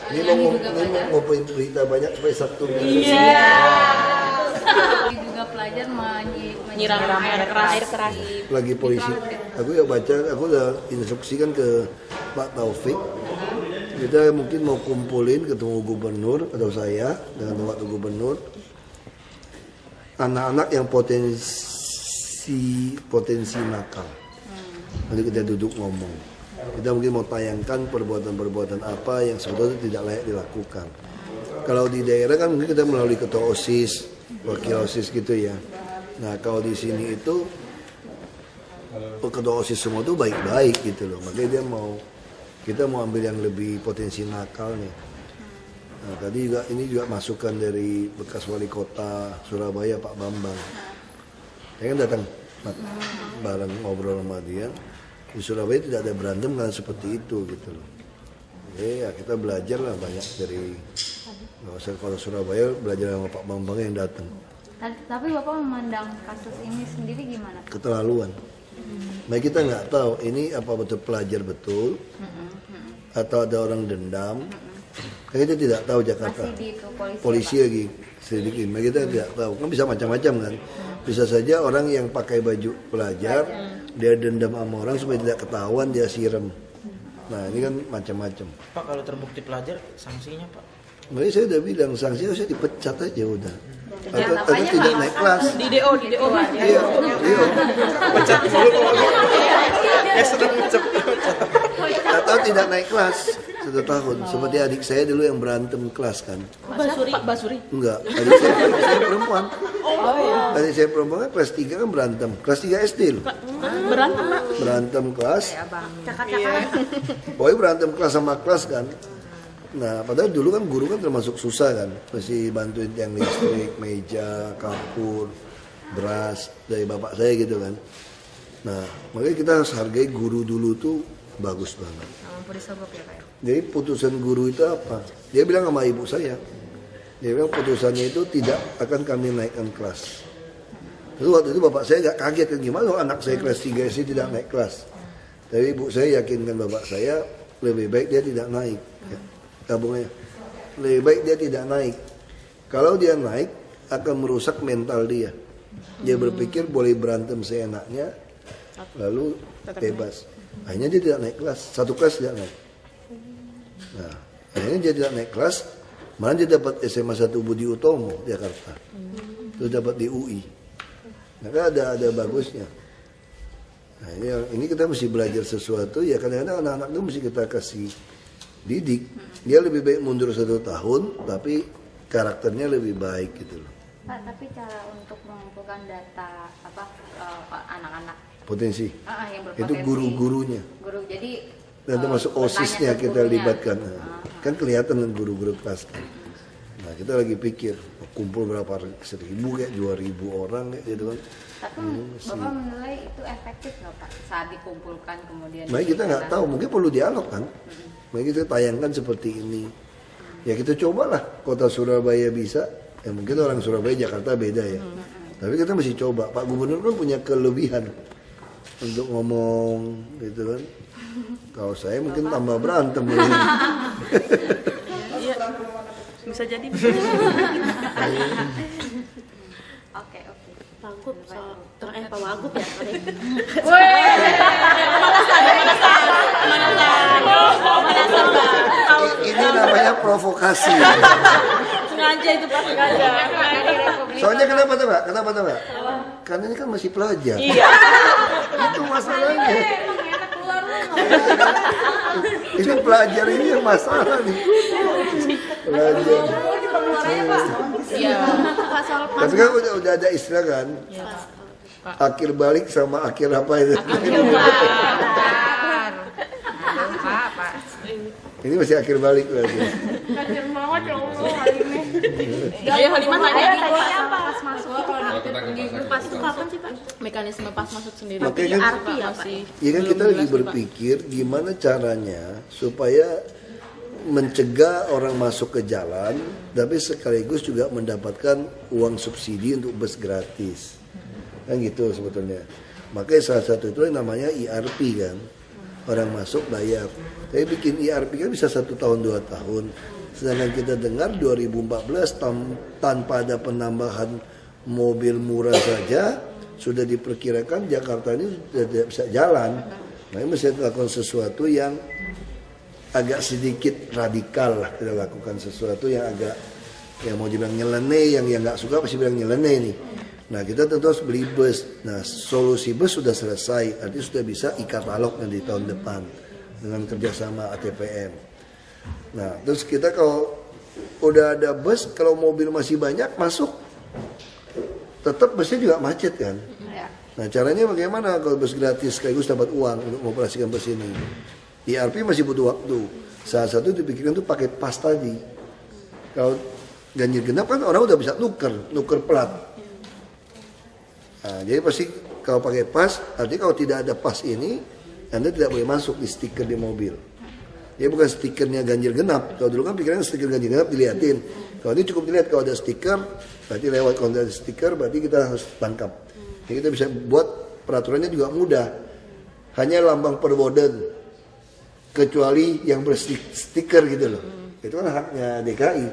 Ini mau ngomongin berita banyak supaya Sabtu. Iya. Juga pelajar menyiram air keras. Lagi polisi. Aku ya baca, aku udah instruksikan ke Pak Taufik. Kita mungkin mau kumpulin ketemu gubernur atau saya dengan waktu gubernur. Anak-anak yang potensi nakal. Nanti kita duduk ngomong. Kita mungkin mau tayangkan perbuatan-perbuatan apa yang sebetulnya tidak layak dilakukan. Kalau di daerah kan mungkin kita melalui ketua OSIS, wakil OSIS gitu ya. Nah kalau di sini itu ketua OSIS semua tuh baik-baik gitu loh. Makanya kita mau ambil yang lebih potensi nakal nih. Nah, tadi juga ini juga masukan dari bekas wali kota Surabaya Pak Bambang. Dia kan datang bareng ngobrol sama dia. Di Surabaya tidak ada berantem karena seperti itu gitu loh. Oke, ya kita belajar lah banyak dari kota Surabaya, belajar sama Pak Bambang yang datang. Tapi Bapak memandang kasus ini sendiri gimana? Keterlaluan. Nah kita nggak tahu ini apa betul pelajar betul atau ada orang dendam. Kita tidak tahu Jakarta. Masih di polisi lagi selidikin. Nah, kita tidak tahu. Kan bisa macam-macam kan. Bisa saja orang yang pakai baju pelajar dia dendam sama orang supaya tidak ketahuan dia siram. Nah ini kan macam-macam. Pak kalau terbukti pelajar sanksinya Pak? Makanya saya udah bilang sanksinya saya dipecat aja udah. Atau tidak naik kelas. Di DO. Iya. Pecat mulu. Sedang pecat. Atau tidak naik kelas 1 tahun. Seperti adik saya dulu yang berantem kelas kan. Pak Basuri? Enggak, adik saya perempuan. Oh iya. Adik saya perempuan kan kelas 3 kan berantem. Kelas 3 SD loh. Berantem Pak? Berantem kelas. Cakar-cakaran. Pokoknya berantem kelas sama kelas kan. Nah, padahal dulu kan guru kan termasuk susah kan. Mesti bantuin tiang listrik, meja, kapur, beras dari bapak saya gitu kan. Nah, makanya kita harus hargai guru dulu tuh bagus banget. Jadi putusan guru itu apa? Dia bilang sama ibu saya. Dia bilang putusannya itu tidak akan kami naikkan kelas. Lalu waktu itu bapak saya gak kaget kan gimana kalau anak saya kelas 3 SD tidak naik kelas. Tapi ibu saya yakinkan bapak saya lebih baik dia tidak naik. Ya, tabungnya. Lebih baik dia tidak naik. Kalau dia naik akan merusak mental dia. Dia berpikir boleh berantem seenaknya lalu bebas. Akhirnya dia tidak naik kelas. 1 kelas tidak naik. Nah, akhirnya dia tidak naik kelas. Malah dia dapat SMA 1 Budi Utomo Jakarta. Terus dapat di UI. Maka ada bagusnya. Nah, ini kita mesti belajar sesuatu ya kadang-kadang anak-anak itu mesti kita kasih didik. Dia lebih baik mundur 1 tahun tapi karakternya lebih baik gitu loh. Pak, tapi cara untuk mengumpulkan data anak-anak potensi. Yang berpotensi. Itu guru-gurunya. Guru jadi dan termasuk OSISnya kita libatkan. Kan kelihatan kan guru-guru kelas. Nah kita lagi pikir kumpul berapa 1.000 kayak 2.000 orang kayak gitu kan. Tapi Bapak menilai itu efektif nggak Pak saat dikumpulkan kemudian? Nah kita nggak tahu, mungkin perlu dialog kan. Mungkin kita tayangkan seperti ini. Ya kita cobalah kota Surabaya bisa. Ya mungkin orang Surabaya Jakarta beda ya. Tapi kita mesti coba. Pak Gubernur kan punya kelebihan untuk ngomong gitu kan. Kalau saya mungkin tambah berantem. Iya. Bisa jadi. Oke. Wagub, Pak Wagub ya. Ini namanya provokasi. Sengaja itu Pak, sengaja. Soalnya kenapa tuh Mbak? Karena ini kan masih pelajar. Iya. Itu masalahnya. Ini pelajar ini yang masalah nih. Pelajar. Iya. Tapi kan udah ada istilah kan. Akhir balik sama akhir apa itu? Ini masih akhir balik berarti. Kacir banget ya Allah hari ini. Ayo Halimah tanya apa? Pas masuk pas itu kapan sih Pak? Mekanisme pas masuk sendiri. Makanya kan, arti ya Pak? ya kan kita lagi berpikir gimana caranya supaya mencegah orang masuk ke jalan, tapi sekaligus juga mendapatkan uang subsidi untuk bus gratis. Kan gitu sebetulnya. Makanya salah satu itu yang namanya IRP kan. orang masuk bayar. Tapi bikin ERP kan bisa 1 tahun 2 tahun. Sedangkan kita dengar 2014 tanpa ada penambahan mobil murah saja sudah diperkirakan Jakarta ini sudah tidak bisa jalan. Makanya mesti lakukan sesuatu yang agak sedikit radikal lah. Kita lakukan sesuatu yang agak, yang mau dibilang nyeleneh, yang nggak suka pasti bilang nyeleneh nih. Nah kita tentu harus beli bus. Nah solusi bus sudah selesai, artinya sudah bisa e-katalog nanti tahun depan dengan kerjasama ATPM. Nah terus kita kalau udah ada bus, kalau mobil masih banyak masuk, tetap busnya juga macet kan. Nah caranya bagaimana kalau bus gratis sekaligus dapat uang untuk mengoperasikan bus ini? ERP masih butuh waktu. Salah satu dipikirkan tuh pakai pas tadi. Kalau ganjil genap kan orang udah bisa nuker plat. Nah, jadi pasti kalau pakai pas, artinya kalau tidak ada pas ini, Anda tidak boleh masuk di stiker di mobil. Dia bukan stikernya ganjil genap. Kalau dulu kan pikirannya stiker ganjil genap dilihatin. Kalau ini cukup dilihat kalau ada stiker, berarti lewat. Kalau ada stiker, berarti kita harus tangkap. Jadi kita bisa buat peraturannya juga mudah. Hanya lambang perboden, kecuali yang berstiker gitu loh. Itu kan haknya DKI.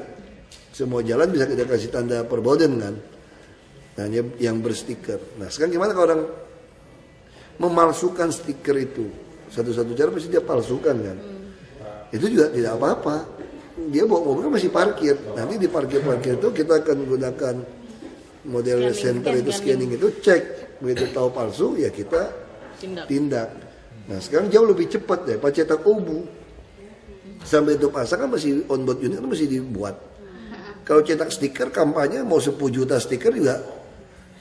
Semua jalan bisa kita kasih tanda perboden kan. Nah yang berstiker. Nah sekarang gimana kalau orang memalsukan stiker itu? Satu-satu cara pasti dia palsukan kan. Itu juga tidak apa-apa. Dia bawa mobil masih parkir. Nanti di parkir-parkir itu kita akan gunakan model center itu scanning itu, cek. Begitu tahu palsu ya kita tindak. Nah sekarang jauh lebih cepat deh. Pak cetak OBU sampai itu pasang kan masih onboard unit itu masih dibuat. Kalau cetak stiker kampanye mau 10 juta stiker juga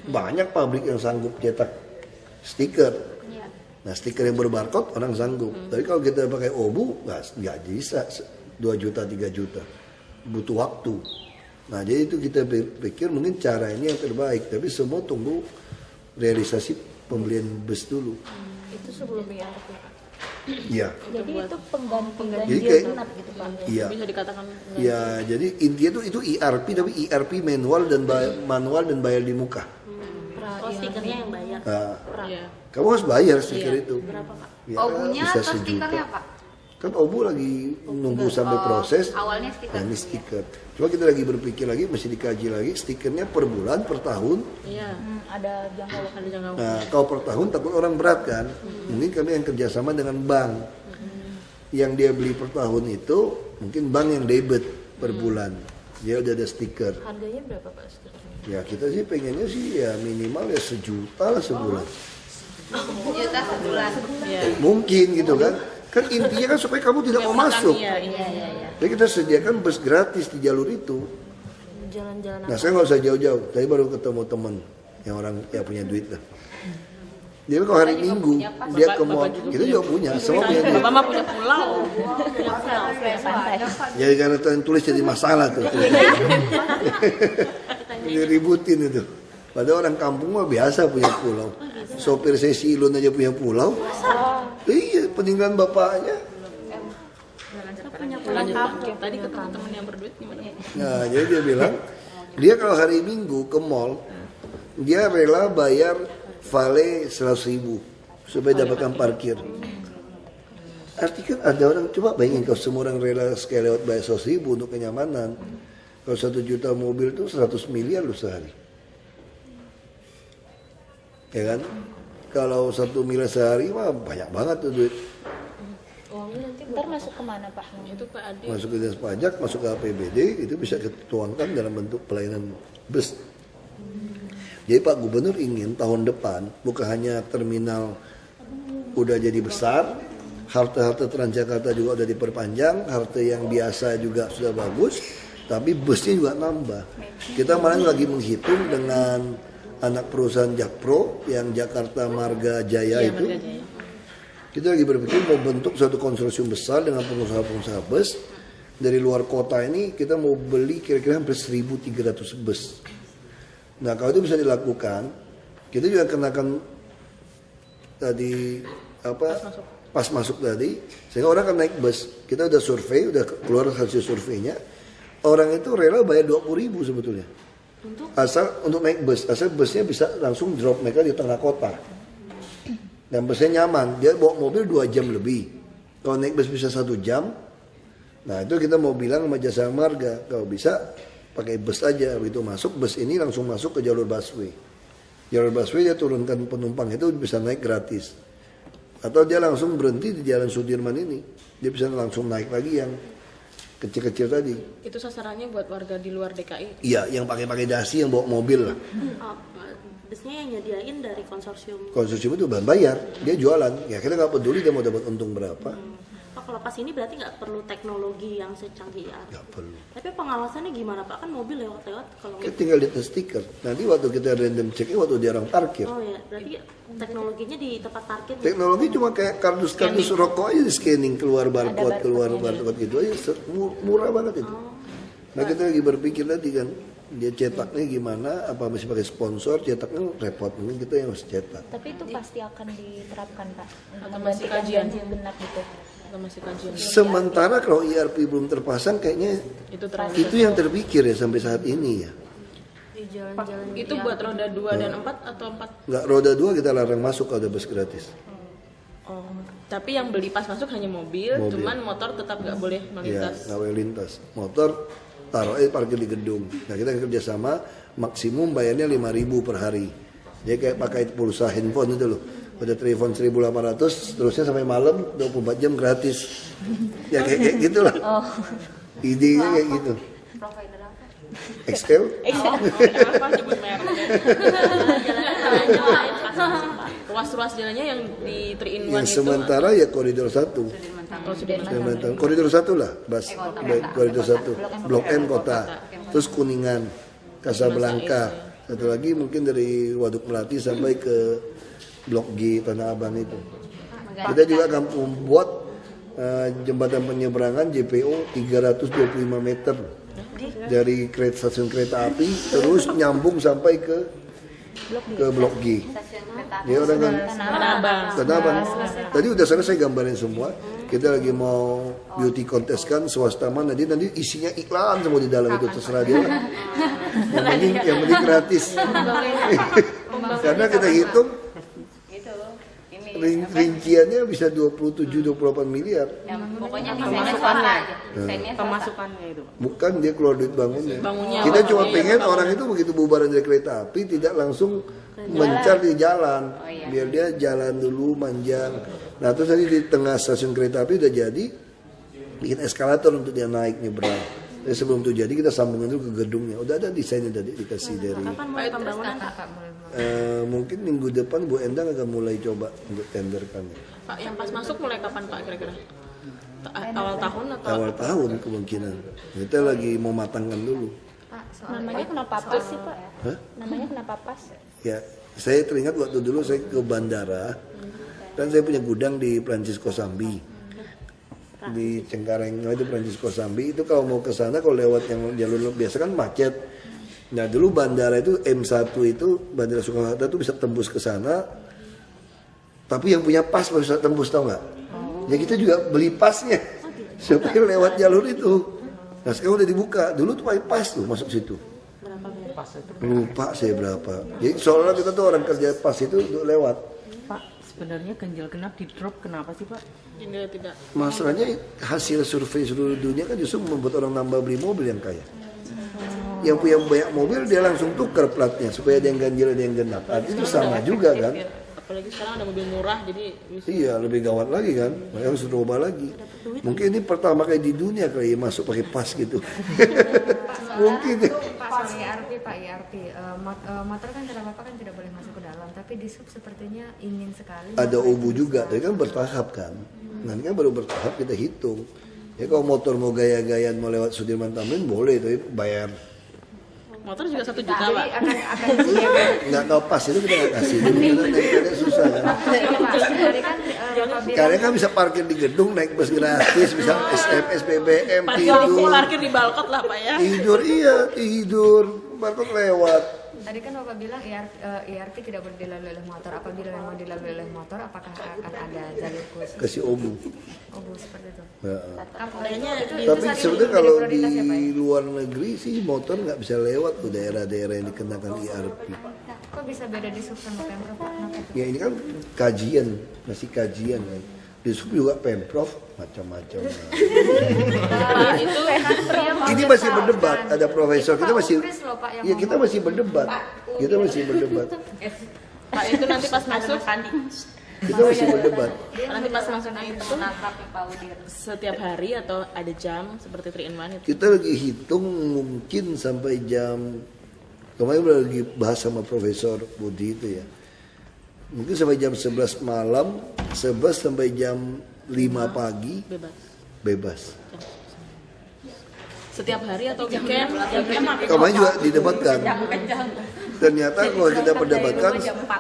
banyak pabrik yang sanggup cetak stiker. Nah stiker yang berbarcode orang sanggup. Tapi kalau kita pakai OBU nggak bisa 2 juta 3 juta, butuh waktu. Nah jadi itu kita pikir mungkin cara ini yang terbaik. Tapi semua tunggu realisasi pembelian bus dulu. Itu sebelum ERP Pak. Iya. Jadi itu pengganti genap gitu Pak. Iya. Bisa dikatakan. Ya, jadi intinya itu ERP tapi ERP manual dan bayar di muka. Oh stikernya yang bayar. Nah, Iya. kamu harus bayar stiker itu. Berapa Pak? Ya, Obunya bisa atau stikernya Pak? Kan Obu lagi nunggu sampai proses. Awalnya stiker. Nah, ini stiker. Cuma kita lagi berpikir lagi, mesti dikaji lagi stikernya per bulan, per tahun. Iya. Ada jangka waktu. Nah, kalau per tahun takut orang berat kan. Mungkin kami yang kerjasama dengan bank. Yang dia beli per tahun itu, mungkin bank yang debit per bulan. Dia udah ada stiker. Harganya berapa Pak stikernya? Ya kita sih pengennya sih ya minimal ya 1 juta lah sebulan. 1 juta sebulan. Iya. Mungkin gitu kan. Kan intinya kan supaya kamu tidak mau masuk. Iya. Jadi kita sediakan bus gratis di jalur itu. Jalan-jalan Nah saya nggak usah jauh-jauh. Tadi baru ketemu teman yang orang yang punya duit lah. Dia kalau hari Minggu dia ke mall, kita juga punya, semua punya duit. Bapak mah punya pulau. Jadi karena tulis jadi masalah tuh. Diributin itu. Padahal orang kampung mah biasa punya pulau. Sopir sesi Ilun aja punya pulau. Iya, peninggalan bapaknya. Lanjut. Tadi ketemu temen yang berduit gimana? Nah, jadi dia bilang, dia kalau hari Minggu ke mall, dia rela bayar vale 100.000 supaya dapatkan parkir. Artinya ada orang, coba bayangin kalau semua orang rela sekali lewat bayar 100.000 untuk kenyamanan. Kalau 1 juta mobil itu 100 miliar loh sehari. Ya kan? Kalau 1 miliar sehari mah banyak banget tuh duit. uangnya nanti ntar masuk kemana Pak? Itu Pak Adi. Masuk ke dinas pajak, masuk ke APBD, itu bisa dituangkan dalam bentuk pelayanan bus. Jadi Pak Gubernur ingin tahun depan bukan hanya terminal udah jadi besar, halte-halte Transjakarta juga udah diperpanjang, halte yang biasa juga sudah bagus, tapi busnya juga nambah. Kita kemarin lagi menghitung dengan anak perusahaan Jakpro yang Jakarta Marga Jaya itu. Marga Jaya. Kita lagi berpikir mau bentuk suatu konsorsium besar dengan pengusaha-pengusaha bus. Dari luar kota ini kita mau beli kira-kira hampir 1.300 bus. Nah kalau itu bisa dilakukan, kita juga kenakan tadi pas masuk tadi, sehingga orang akan naik bus. Kita udah survei, udah keluar hasil surveinya. Orang itu rela bayar 20.000 sebetulnya. Asal untuk naik bus, asal busnya bisa langsung drop mereka di tengah kota. Dan busnya nyaman, dia bawa mobil 2 jam lebih. Kalau naik bus bisa 1 jam. Nah itu kita mau bilang sama jasa marga, kalau bisa pakai bus aja. Begitu masuk bus ini langsung masuk ke jalur busway. Jalur busway dia turunkan penumpang itu bisa naik gratis. Atau dia langsung berhenti di Jalan Sudirman ini, dia bisa langsung naik lagi yang kecil-kecil tadi. Itu sasarannya buat warga di luar DKI. Iya, yang pakai dasi, yang bawa mobil lah. Busnya yang nyediain dari konsorsium. Konsorsium itu bahan bayar, dia jualan. Ya kita nggak peduli dia mau dapat untung berapa. Pak, kalau pas ini berarti nggak perlu teknologi yang secanggih IRP. Nggak perlu. Tapi pengawasannya gimana Pak? Kan mobil lewat-lewat kalau Kita tinggal lihat stiker. Nanti waktu kita random check-in waktu dia orang parkir. Oh ya, berarti teknologinya di tempat parkir. Teknologi cuma kayak kardus-kardus rokok aja di scanning, keluar barcode, keluar barcode gitu aja. Murah banget itu. Nah kita lagi berpikir tadi kan, dia cetaknya gimana, apa masih pakai sponsor, cetaknya repot, mungkin kita yang harus cetak. Tapi itu pasti akan diterapkan Pak Atau masih kajian ganjil genap gitu. Atau masih kajian. Sementara kalau IRP belum terpasang kayaknya itu yang terpikir ya sampai saat ini ya. Di jalan-jalan Itu buat roda 2 dan 4 atau 4? Nggak, roda 2 kita larang masuk kalau ada bus gratis. Oh, tapi yang beli pas masuk hanya mobil. Cuman motor tetap nggak boleh Iya, melintas. nggak boleh lintas. Motor taruh parkir di gedung. Nah kita kerjasama maksimum bayarnya 5.000 per hari. Jadi kayak pakai pulsa handphone itu loh. Udah telepon 1.800, terusnya sampai malam 24 jam gratis. Ya kayak gitulah. Idenya kayak gitu. provider apa? XL? Apa nyebut merek? Ruas-ruas jalannya yang di 3-in-1 Yang itu. sementara ya koridor 1. Oh, sudah. Koridor 1 lah, koridor 1. Blok M kota. Terus Kuningan, Kasablanka. Satu lagi mungkin dari Waduk Melati sampai ke Blok G Tanah Abang itu. Kita juga akan membuat jembatan penyeberangan JPO 325 meter dari stasiun kereta api terus nyambung sampai ke Blok G. Dia orang kan Tanah Abang. Tadi udah selesai gambarin semua. Kita lagi mau beauty contest kan swasta mana nanti isinya iklan semua di dalam itu terserah dia. Yang penting gratis. Karena kita hitung rinciannya bisa 27-28 miliar. Ya, pokoknya desainnya sama aja. Desainnya Pemasukannya itu. Bukan dia keluar duit bangunnya. Bangunnya. Kita cuma pengen orang itu begitu bubaran dari kereta api tidak langsung mencar di jalan. Biar dia jalan dulu manjang. Nah terus tadi di tengah stasiun kereta api udah jadi bikin eskalator untuk dia naik nyebrang. Jadi sebelum itu jadi kita sambungin dulu ke gedungnya. Udah ada desainnya tadi dikasih dari. Kapan mulai pembangunan Pak? Mungkin minggu depan Bu Endang akan mulai coba untuk tenderkan. Pak, yang pas masuk mulai kapan Pak kira-kira? Awal tahun atau? Awal tahun kemungkinan. Kita lagi mau matangkan dulu. Namanya kenapa pas sih Pak? Hah? Namanya kenapa pas? Ya, saya teringat waktu dulu saya ke bandara. Dan saya punya gudang di Francisco Sambi. Di Cengkareng itu Francisco Sambi itu kalau mau ke sana kalau lewat yang jalur biasa kan macet. Nah dulu bandara itu M1 itu Bandara Soekarno-Hatta itu bisa tembus ke sana. Tapi yang punya pas bisa tembus tau nggak? Ya kita juga beli pasnya supaya lewat jalur itu. Nah sekarang udah dibuka. Dulu tuh pakai pas tuh masuk situ. Lupa saya berapa. Jadi soalnya kita tuh orang kerja pas itu untuk lewat. Pak, sebenarnya ganjil genap di drop kenapa sih Pak? Ini tidak. Masalahnya hasil survei seluruh dunia kan justru membuat orang nambah beli mobil yang kaya. Yang punya banyak mobil dia langsung tukar platnya supaya ada yang ganjil ada yang genap. Itu sama juga kan? Apalagi sekarang ada mobil murah jadi bisa. Iya lebih gawat lagi kan. Mereka harus coba lagi. Mungkin ini pertama kali di dunia kali masuk pakai pas gitu. Mungkin ya. Pak IRP, motor kan kata Bapak kan tidak boleh masuk ke dalam, tapi di sub sepertinya ingin sekali. Ada obu juga, tapi kan bertahap kan. Nanti kan baru bertahap kita hitung. Ya kalau motor mau gaya-gayaan mau lewat Sudirman Tamrin boleh, tapi bayar. Motor juga 1 juta Pak. Jadi akan disediakan. Nggak tahu pas itu kita nggak kasih. Karena susah kan. Karena kan bisa parkir di gedung naik bus gratis, bisa SMS, BBM, tidur. Parkir di balkot lah Pak ya. Tidur iya, tidur. Balkon lewat. Tadi kan Bapak bilang IRP tidak boleh dilalui oleh motor. Apabila memang dilalui oleh motor, apakah akan ada jalur khusus? Kasih obu. Oh, seperti itu. Ya. Itu Tapi saat ini sebenarnya menjadi kalau di prioritas ya, Pak, ya? luar negeri sih motor nggak bisa lewat tuh daerah-daerah yang dikenakan IRP. Kok bisa beda di sub sama Pemprov Pak? Kenapa itu? Ya ini kan kajian, masih kajian kan. Di sub juga Pemprov macam-macam. Itu Ini masih berdebat, ada profesor kita masih, Ukris loh, Pak, yang ya kita masih berdebat, kita masih berdebat, Pak itu nanti pas masuk kita masih berdebat. nanti pas masuknya itu setiap hari atau ada jam seperti 3 in 1 itu. Kita lagi hitung mungkin sampai jam, kemarin lagi bahas sama Profesor Budi itu ya, mungkin sampai jam 11 malam, 11 sampai jam 5 pagi bebas. Setiap hari atau weekend? Kemarin juga didebatkan. Ternyata kalau kita perdebatkan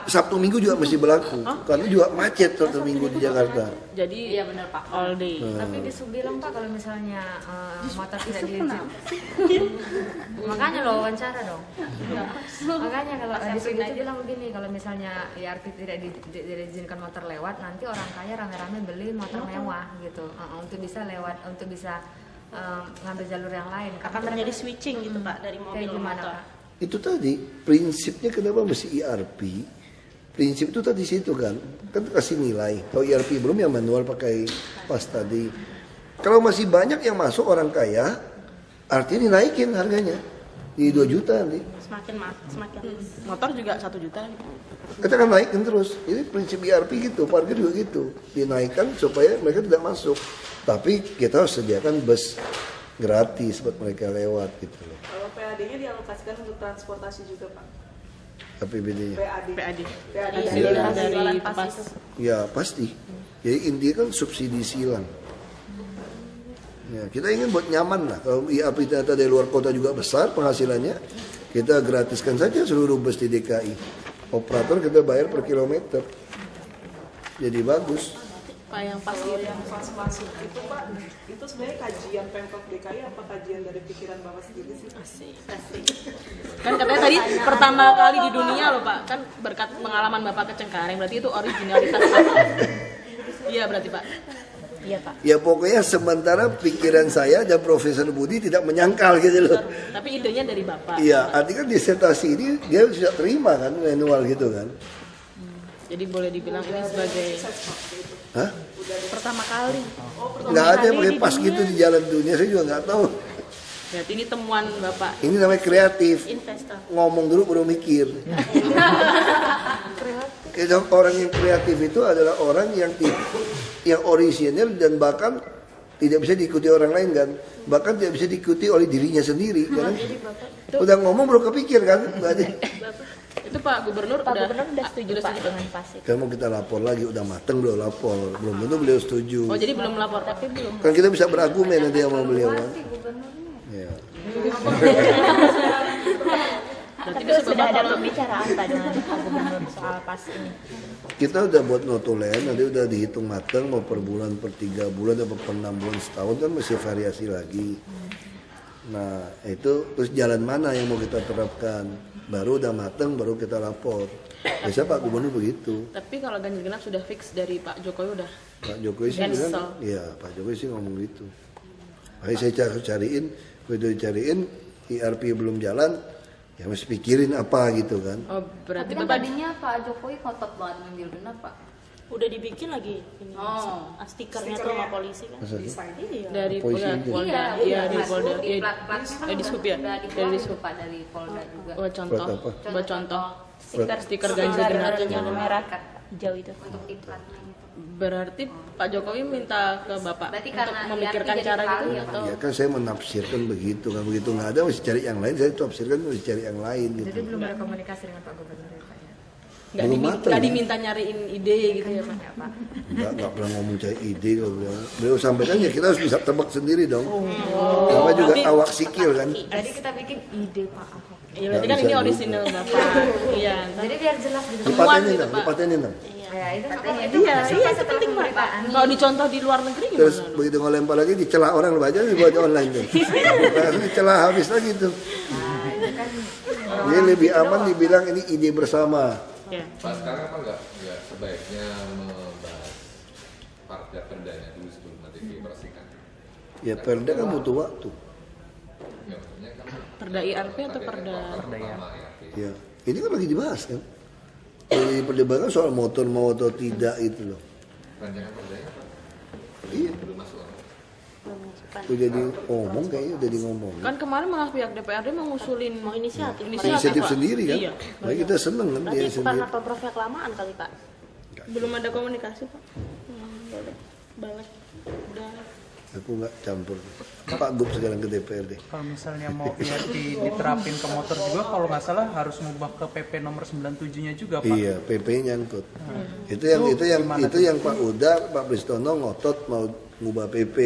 Sabtu Minggu juga masih berlaku, karena juga macet Sabtu Minggu di Jakarta. Jadi benar Pak, all day. Tapi di sub bilang Pak kalau misalnya motor tidak diizinkan. Makanya lo wawancara dong. Makanya kalau di sub itu bilang begini, kalau misalnya IRP tidak diizinkan motor lewat, nanti orang kaya rame-rame beli motor mewah gitu, untuk bisa lewat, untuk bisa ngambil jalur yang lain. Akan terjadi switching gitu Pak dari mobil ke motor. Itu tadi prinsipnya kenapa mesti IRP? Prinsip itu tadi situ kan kasih nilai. Kalau IRP belum yang manual pakai pas tadi. Kalau masih banyak yang masuk orang kaya, artinya dinaikin harganya di 2 juta nanti. Semakin Motor juga 1 juta. Kita kan naikin terus. Ini prinsip IRP gitu, parkir juga gitu. Dinaikkan supaya mereka tidak masuk. Tapi kita harus sediakan bus gratis buat mereka lewat gitu loh. Kalau PAD-nya dialokasikan untuk transportasi juga Pak? APBD-nya. PAD. dari pas itu. Ya pasti. Jadi intinya kan subsidi silang. Ya, kita ingin buat nyaman lah. Kalau IRP ternyata dari luar kota juga besar penghasilannya, kita gratiskan saja seluruh bus di DKI. Operator kita bayar per kilometer. Jadi bagus. Pak yang pas Kalau yang pas masuk itu Pak, itu sebenarnya kajian Pemprov DKI apa kajian dari pikiran Bapak sendiri sih? Asik. Kan katanya tadi pertama kali di dunia loh Pak, kan berkat pengalaman Bapak ke Cengkareng, berarti itu originalitas Bapak. Iya berarti Pak. Iya Pak. Ya pokoknya sementara pikiran saya dan Profesor Budi tidak menyangkal gitu loh. Tapi idenya dari Bapak. Iya, artinya kan disertasi ini dia sudah terima kan manual gitu kan. Jadi boleh dibilang ini sebagai Hah? Pertama kali. Nggak ada yang pakai pas gitu di jalan dunia, saya juga nggak tahu. berarti ini temuan Bapak. Ini namanya kreatif. Investor. Ngomong dulu baru mikir. Orang yang kreatif itu adalah orang yang orisinil dan bahkan tidak bisa diikuti orang lain kan, bahkan tidak bisa diikuti oleh dirinya sendiri kan. Udah ngomong baru kepikir kan. Itu Pak Gubernur udah setuju Pak setuju. dengan pas itu. Kan mau kita lapor lagi, udah mateng belum lapor, belum tentu beliau setuju. Oh jadi belum melapor tapi belum. Kan kita bisa berargumen nanti sama beliau kan. Ya. Berarti Tapi bisa sudah Bapak ada kalau pembicaraan Pak dengan Pak Gubernur soal pas ini. Kita udah buat notulen, nanti udah dihitung mateng mau per bulan, per 3 bulan, atau per 6 bulan, setahun kan masih variasi lagi. Nah itu terus jalan mana yang mau kita terapkan, baru udah mateng baru kita lapor. Biasa Pak Gubernur begitu. tapi kalau ganjil genap sudah fix dari Pak Jokowi udah. Pak Jokowi sih Cancel. bilang, iya Pak Jokowi sih ngomong gitu. Makanya saya cariin, begitu dicariin, IRP belum jalan, ya mesti pikirin apa gitu kan. Oh berarti Tapi kan Bapak tadinya Pak Jokowi ngotot banget ganjil genap Pak. Udah dibikin lagi ini. Stikernya tuh sama polisi kan. Masa Iya. dari Polisi Polda, itu. Polda, iya di Polda, Di iya plat-platnya di Sub ya, udah dari dikeluarin Sub. tuh, Pak dari Polda juga. Buat contoh, Buat apa? buat contoh. Stiker Stiker ganjil genap. yang merah hijau itu. Untuk di platnya gitu. Berarti Pak Jokowi minta ke Bapak Berarti untuk karena memikirkan IRP jadi cara gitu kali ya, atau Ya kan saya menafsirkan begitu kan, begitu nggak ada mesti cari yang lain, saya tafsirkan mesti cari yang lain gitu. Jadi belum ada komunikasi dengan Pak Gubernur ya Pak ya? Belum mateng. nggak diminta nyariin ide gitu ya Pak? Ya Pak. Nggak pernah ngomong cari ide kalau beliau sampaikan ya kita harus bisa tebak sendiri dong. Bapak juga awak sikil kan. Jadi kita bikin ide Pak Ahok. Iya berarti Nggak kan ini bisa orisinal Bapak. Iya. Jadi biar jelas gitu. Dipatenin gitu, dong, Pak. dipatenin dong. Ya itu makanya Iya, iya itu penting Pak. Kalau dicontoh di luar negeri Terus gimana? begitu ngelempar lagi dicela orang lu aja dibuat online tuh. Langsung dicela habis lagi tuh. Jadi lebih aman dibilang ini ide bersama. Ya. Pak sekarang apa nggak sebaiknya membahas perdanya dulu sebelum nanti dioperasikan? Ya perda kan butuh waktu. Ya maksudnya kan Perda IRP atau perda? pertama IRP. Ya Ini kan lagi dibahas kan. Jadi perdebatan soal motor mau atau tidak itu loh. Rancangan perdanya Pak? Iya. Belum masuk. Itu jadi ngomong kayaknya jadi ngomong. Kan kemarin malah pihak DPRD mengusulin Mau inisiatif. Inisiatif Pak. sendiri kan. Iya. Nah, kita seneng kan dia Berarti bukan sendiri. Pemprov kelamaan kali Pak. Belum ada komunikasi Pak. Balik. Udah. Aku nggak campur. Pak Gub sekarang ke DPRD. Kalau misalnya mau biar diterapin ke motor juga, kalau nggak salah harus ngubah ke PP nomor 97-nya juga, Pak. Iya, PP nyangkut. Itu yang Pak Uda, Pak Pristono ngotot mau ngubah PP.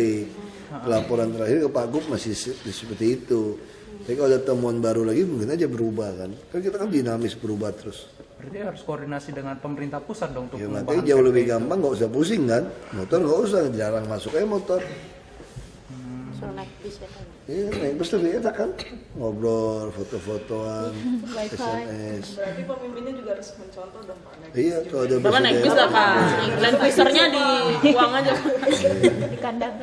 Laporan terakhir ke Pak Gub masih seperti itu. Tapi kalau ada temuan baru lagi mungkin aja berubah kan. Kan kita kan dinamis berubah terus. Berarti harus koordinasi dengan pemerintah pusat dong untuk Ya pengubahan makanya jauh PP lebih itu. gampang, nggak usah pusing kan. Motor nggak usah, jarang masuk aja motor. Suruh naik bis ya kan. Iya, naik bus lebih enak kan. Ngobrol, foto-fotoan, SMS. Berarti pemimpinnya juga harus mencontoh dong Pak. Naik Iya, kalau ada Bapak naik bis lah Pak. Land cruisernya dibuang aja.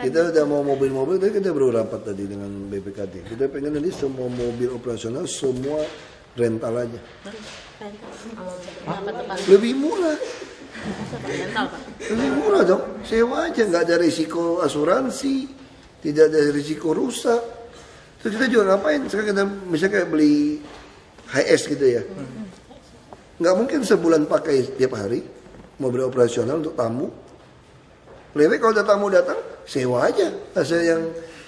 Kita udah mau mobil-mobil, tadi kita baru rapat tadi dengan BPKD. Kita pengen nanti semua mobil operasional semua rental aja. Lebih murah. Rental Pak. Lebih murah dong. Sewa aja, nggak ada risiko asuransi, tidak ada risiko rusak. Terus kita juga ngapain? Sekarang kita misalnya kayak beli HS gitu ya. Nggak mungkin sebulan pakai tiap hari mobil operasional untuk tamu. Lebih kalau ada tamu datang, sewa aja. Hasil yang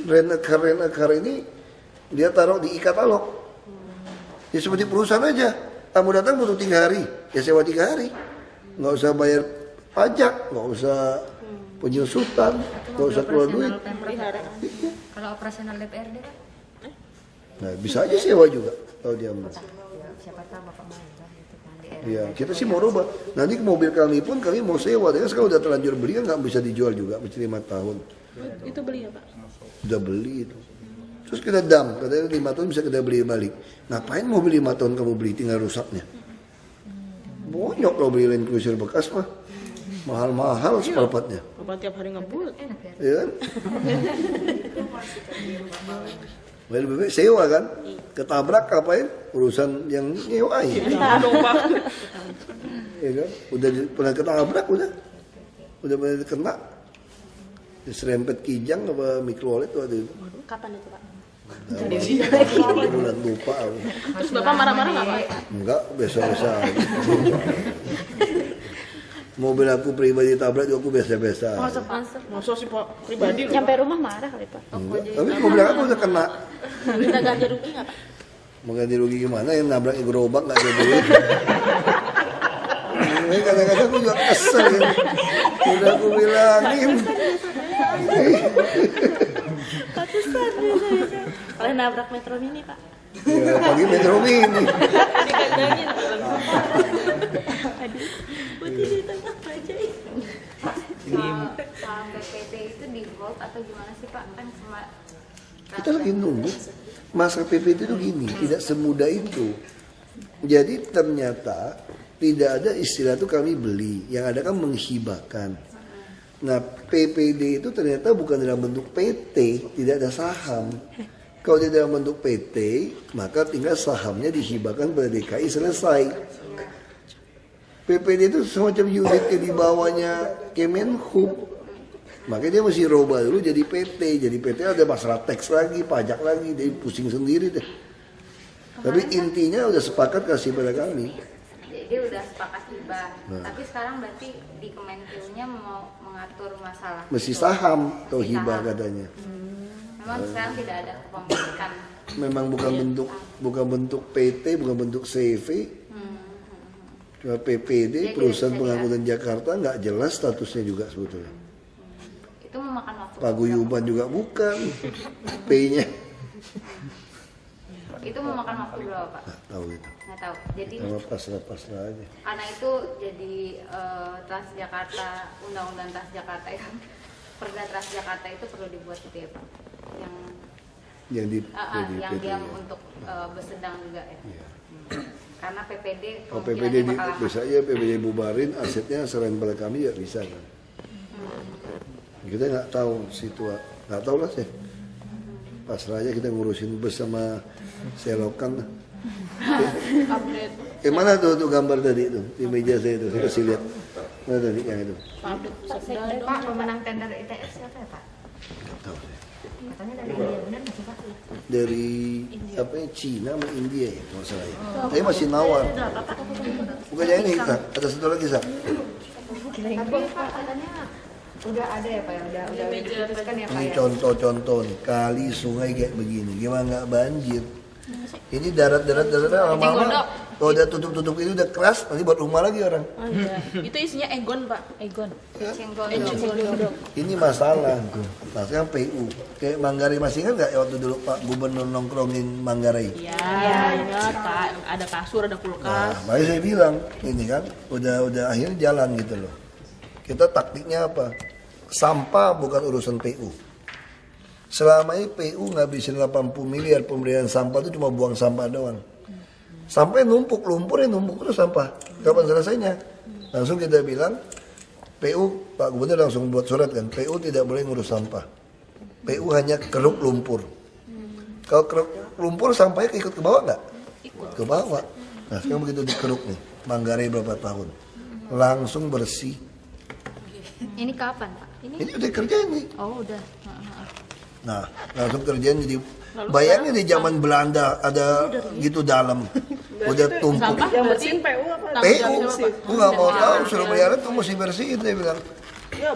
rent-a-car ini dia taruh di e-katalog. Ya seperti perusahaan aja. Tamu datang butuh 3 hari, ya sewa 3 hari. Nggak usah bayar pajak, nggak usah penyusutan, nggak usah keluar duit. Kalau operasional DPRD kan Nah bisa aja sewa juga kalau dia mau. siapa tahu bapak mau kan gitu kan di era Iya, kita sih mau rubah. Nanti mobil kami pun kami mau sewa. Tapi sekarang udah terlanjur beli kan nggak bisa dijual juga, mesti 5 tahun. Itu beli ya Pak? Udah beli itu. Terus kita dam, katanya 5 tahun bisa kita beli balik. Ngapain mobil 5 tahun kamu beli, tinggal rusaknya. Bonyok kalau beli Land Cruiser bekas mah. Mahal-mahal seperempatnya. Bapak tiap hari ngebut. Iya kan? Lebih baik sewa kan? Ketabrak ngapain? Urusan yang nyewain. Entah dong Pak. Iya kan? Udah pernah ketabrak udah pernah kena. Diserempet kijang apa mikrolet tuh ada itu. Kapan itu Pak? Bulan lupa aku. Terus Bapak marah-marah nggak Pak? Enggak, biasa-biasa aja. Mobil aku pribadi tabrak juga aku biasa-biasa. Masa sih Pak pribadi loh. Nyampe rumah marah kali Pak. Enggak, tapi mobil aku udah kena. Minta ganti rugi nggak Pak? Mau ganti rugi gimana? Yang nabraknya gerobak nggak ada duit. Ini kadang-kadang aku juga kesel ya. Udah aku bilangin. Ratusan biasanya. Oleh nabrak Metro Mini Pak. Ya pagi Metro Mini. Aduh, putih di tengah ajaib. Soal PPT itu di hold atau gimana sih Pak? Kan cuma Kita lagi nunggu. Masa PPT itu gini, tidak semudah itu. Jadi ternyata tidak ada istilah itu kami beli, yang ada kan menghibahkan. Nah PPD itu ternyata bukan dalam bentuk PT, tidak ada saham. Kalau dia dalam bentuk PT, maka tinggal sahamnya dihibahkan pada DKI selesai. PPD itu semacam unit yang di bawahnya Kemenhub. Makanya dia mesti roba dulu jadi PT. Jadi PT ada masalah teks lagi, pajak lagi, dia pusing sendiri deh. Tapi intinya udah sepakat kasih pada kami. dia udah sepakat hibah. Tapi sekarang berarti di Kemenkeu-nya mau mengatur masalah Mesti itu. saham atau Mesti hibah saham. katanya. Memang sekarang tidak ada kepemilikan. Memang bukan bentuk PT, bukan bentuk CV. Cuma PPD, Perusahaan Pengangkutan Jakarta, nggak jelas statusnya juga sebetulnya. Itu memakan waktu. Paguyuban juga bukan, P-nya. Itu memakan waktu berapa Pak? Nggak tahu itu. Nggak tahu. Jadi Sama pasrah-pasrah aja. karena itu jadi Transjakarta, Undang-Undang Transjakarta itu, Perda Transjakarta itu perlu dibuat gitu ya Pak? Yang di Yang PT, dia ya. untuk bersedang juga ya. Iya. Karena PPD Kalau PPD kemungkinannya bakal lama. bisa aja PPD bubarin, asetnya selain pada kami ya bisa kan. Kita nggak tahu nggak tahu lah sih. Pasrah aja kita ngurusin bersama selokan. Update. Mana tuh gambar tadi itu di meja saya itu, saya kasih lihat. Mana tadi yang itu? Pak, pemenang tender ITS siapa ya Pak? Nggak tahu saya. Katanya dari India, benar nggak sih Pak? Dari apa ya, Cina sama India ya kalau salah ya. Tapi masih nawar. Bukannya ini Kak, ada satu lagi Sak. Tapi Pak katanya udah ada ya Pak ya, udah diputuskan ya Pak Ini ya. contoh-contoh nih, kali sungai kayak begini, gimana nggak banjir? Ini darat lama-lama, kalau udah tutup itu udah keras, nanti buat rumah lagi orang. Oh, iya. Itu isinya Egon, Pak. Egon. Ini masalah tuh. Nah sekarang PU, kayak Manggarai masih ingat nggak waktu dulu Pak Gubernur nongkrongin Manggarai? Iya, ingat Pak. Ada kasur, ada kulkas. Nah, makanya saya bilang, ini kan udah akhirnya jalan gitu loh. Kita taktiknya apa? Sampah bukan urusan PU. Selama ini PU ngabisin 80 miliar pemberian sampah itu cuma buang sampah doang. Sampai numpuk, lumpurnya numpuk terus sampah. Kapan selesainya? Langsung kita bilang, PU, Pak Gubernur langsung buat surat kan, PU tidak boleh ngurus sampah. PU hanya keruk lumpur. Kalau keruk lumpur sampahnya ikut ke bawah nggak? Ke bawah. Nah sekarang begitu dikeruk nih, Manggarai berapa tahun? Langsung bersih. Ini kapan Pak? Ini udah kerja ini. Oh udah. Nah, langsung kerjaan jadi bayangin di zaman Belanda ada gitu dalam. Udah tumpuk. Yang bersihin PU apa? PU, gue gak mau tahu, suruh beli tuh mesti bersihin dia bilang.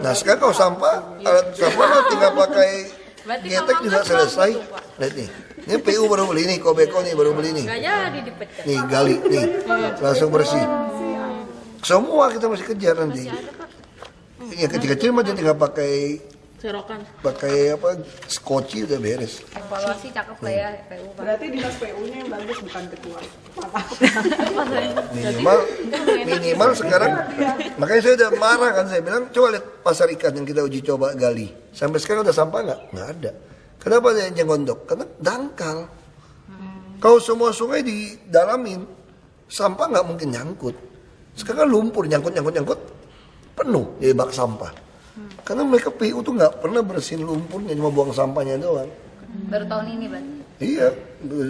Nah sekarang kalau sampah, alat sampah lo tinggal pakai getek juga selesai. Lihat nih, ini PU baru beli nih, Kobeko nih baru beli nih. Nggak jadi dipecat. Nih gali nih, langsung bersih. Semua kita masih kejar nanti. Yang kecil-kecil mah tinggal pakai Serokan. pakai apa skoci udah beres. Evaluasi cakep lah ya PU Pak. Berarti dinas PU-nya yang bagus bukan ketua. Minimal sekarang makanya saya udah marah kan, saya bilang coba lihat pasar ikan yang kita uji coba gali sampai sekarang udah sampah nggak ada. Kenapa ada yang gondok? Karena dangkal. Kalau semua sungai didalamin sampah nggak mungkin nyangkut. Sekarang lumpur nyangkut penuh jadi bak sampah. Karena mereka PU tuh nggak pernah bersihin lumpurnya, cuma buang sampahnya doang. Baru tahun ini berarti. Iya,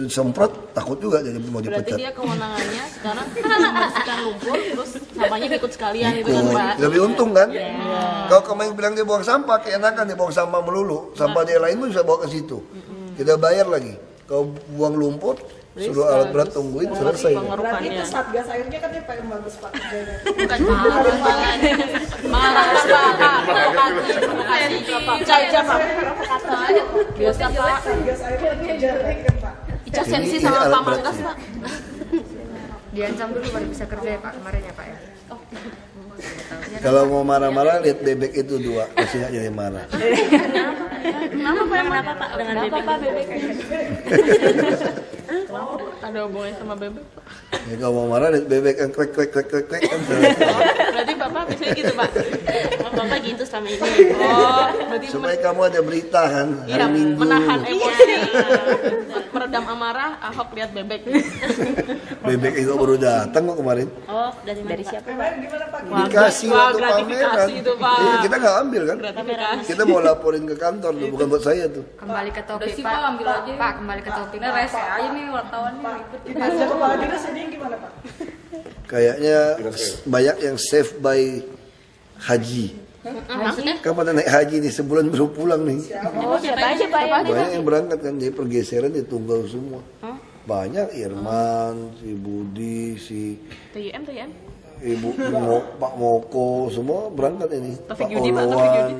semprot takut juga jadi mau Berarti dipecat. dia kewenangannya sekarang membersihkan lumpur, terus sampahnya ikut sekalian gitu kan Pak. Lebih untung kan? Kalau kemarin bilang dia buang sampah, keenakan dia buang sampah melulu. Sampah dia lain pun bisa bawa ke situ. Kita bayar lagi. Kalau buang lumpur, suruh alat berat tungguin selesai. Berarti itu Satgas airnya kan yang paling bagus Pak. Bukan marah biasa Pak. Satgas airnya diajarin kan Pak. Ica sensi Ini sama alat Pak berat Manggas nih. Pak. Diancam dulu baru bisa kerja ya Pak kemarin ya Pak ya. Kalau mau marah-marah, lihat bebek itu 2, pasti nggak jadi marah. Kenapa Pak emang Pak dengan bebek? Ada hubungannya sama bebek? Ya, kalau mau marah, lihat bebek yang krek kan selesai. Berarti Bapak biasanya gitu Pak? Bapak gitu selama ini. Oh, berarti Supaya kamu ada berita kan iya, hari Minggu. menahan emosi, meredam amarah. Ahok lihat bebek. Bebek itu baru datang kok kemarin. Oh, dari siapa? Gimana Pak? Dikasih Wah, waktu gratifikasi pameran. itu, Pak. Iya, kita nggak ambil kan? Gratifikasi. Kita mau laporin ke kantor tuh, bukan buat saya tuh. Kembali ke topik sih, Pak. Pak, ambil aja. Pak kembali ke topik. Nah, rese aja nih wartawannya ikut. Kinerja kepala dinas ini gimana Pak? Kayaknya banyak yang save by haji. Maksudnya? Kan pada naik haji nih, sebulan baru pulang nih. Oh siapa aja Pak ya? Banyak yang berangkat kan, jadi pergeseran ditunggal semua. Banyak, Irman, si Budi, si TYM. Ibu Pak Moko, semua berangkat ini. Taufik Pak Yudi, Pak, Taufik Oloan. Yudi.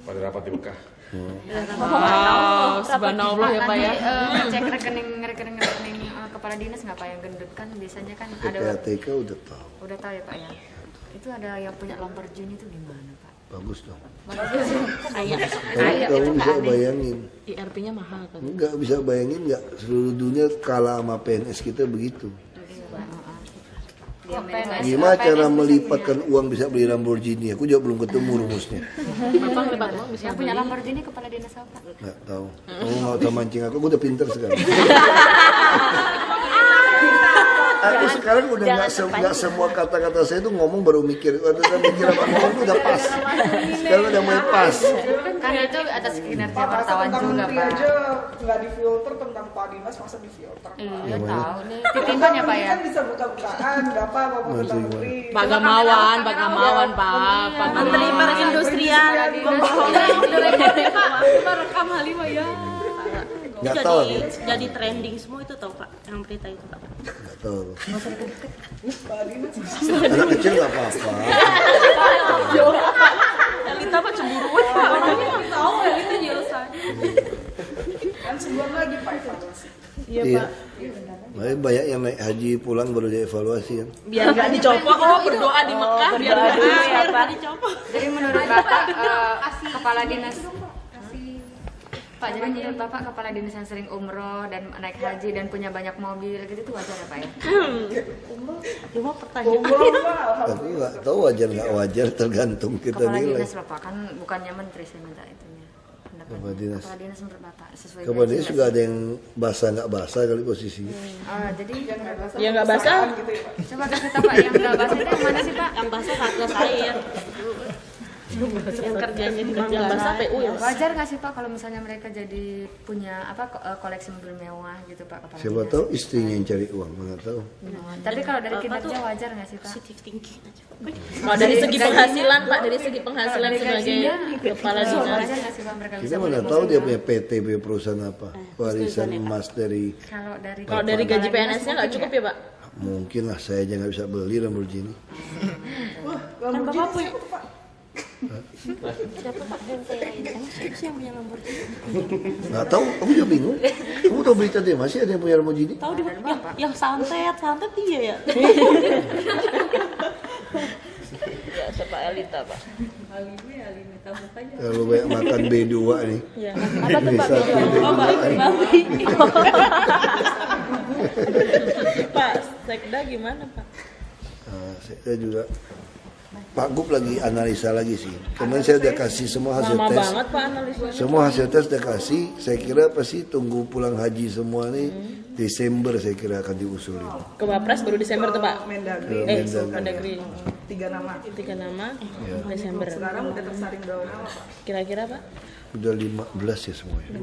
Pada rapat di Mekah. Wow, subhanallah ya Pak ya. Cek rekening kepala dinas nggak Pak yang gendut kan biasanya kan ada. PPATK udah tahu, Udah tahu ya Pak ya. Itu ada yang punya Lamborghini itu gimana Pak? bagus dong. Ayah, Kamu bisa bayangin, IRP-nya mahal kan. nggak bisa bayangin nggak seluruh dunia kalah sama PNS kita begitu. Gimana cara melipatkan uang bisa beli Lamborghini? Aku juga belum ketemu rumusnya. Bapak lebat uang bisa Yang punya Lamborghini kepala dinas apa? Nggak tahu. Kamu nggak usah mancing aku udah pinter sekarang. Aku sekarang udah nggak semua kata-kata saya tuh ngomong baru mikir. Waktu saya mikir apa ngomong tuh udah pas. Sekarang udah mulai pas. Kan itu atas kinerja wartawan Tentang juga, menteri Pak. aja nggak difilter, tentang Pak Dinas masa difilter. Iya, tahu nih. Titipan ya, Pak ya. Kan bisa buka-bukaan, nggak apa-apa tentang menteri. Pak Gamawan, Pak Gamawan, Pak. Pak Menteri Perindustrian Pak rekam Halimah ya. Nggak tahu aku. jadi trending semua itu tahu Pak, yang berita itu Pak. Nggak tahu. Pak Dinas Anak kecil nggak apa-apa. Elita Pak cemburu. Tahu ya itu jelasan. kan sebulan lagi Pak evaluasi. Iya. Makanya banyak yang naik haji pulang baru dievaluasi kan. Biar nggak dicopot, berdoa di Mekah biar nggak dicopot. Jadi menurut Bapak kepala dinas Pak, jadi menurut Bapak kepala dinas yang sering umroh dan naik haji dan punya banyak mobil gitu itu wajar ya Pak ya? Cuma pertanyaan. Aku nggak tahu wajar nggak wajar tergantung kita Kepala nilai. dinas loh Pak, kan bukannya menteri saya minta itunya. Kepala dinas. Kepala dinas menurut Bapak sesuai. Kepala dinas gaji juga ada yang basah nggak basah kali posisinya. Jadi Ya nggak basah. coba kasih tahu Pak yang nggak basah itu yang mana sih Pak? Yang basah Satgas Air. Yang kerjanya di Yang basah Manggarai. PU ya. Wajar nggak sih Pak kalau misalnya mereka jadi punya koleksi mobil mewah gitu Pak kepala Siapa dinas? tahu istrinya yang cari uang, nggak tahu. Tapi kalau dari kinerja wajar nggak sih Pak? Positive thinking aja. Kalau dari segi penghasilan Pak, dari segi penghasilan Dari sebagai gajinya, kepala itu dinas. wajar nggak sih Pak mereka Kita bisa mana beli tahu mobil dia mewah? punya PT, punya perusahaan apa, warisan emas dari. Kalau Kalau dari gaji PNS-nya nggak cukup ya Pak? Mungkin lah saya aja nggak bisa beli Lamborghini. Kan Bapak punya siapa Pak yang kayak ini? Emang siapa sih yang punya Lamborghini? Nggak tahu, aku juga bingung. Kamu tahu berita dia masih ada yang punya Lamborghini? Tahu di yang santet dia ya. Ya, siapa Elita Pak? Kalau banyak makan B2 nih. Ya. Bisa B2. Pak, sekda gimana Pak? Saya juga Pak Gup lagi analisa lagi sih. Kemarin saya udah kasih semua hasil Lama tes. banget Pak analisanya. Semua hasil tes udah kasih. Saya kira pasti tunggu pulang haji semua nih. Desember saya kira akan diusulin. Ke Wapres baru Desember tuh Pak. Mendagri. Mendagri. 3 nama. 3 nama Desember. Sekarang udah tersaring berapa nama Pak? Kira-kira Pak? Udah 15 ya semuanya.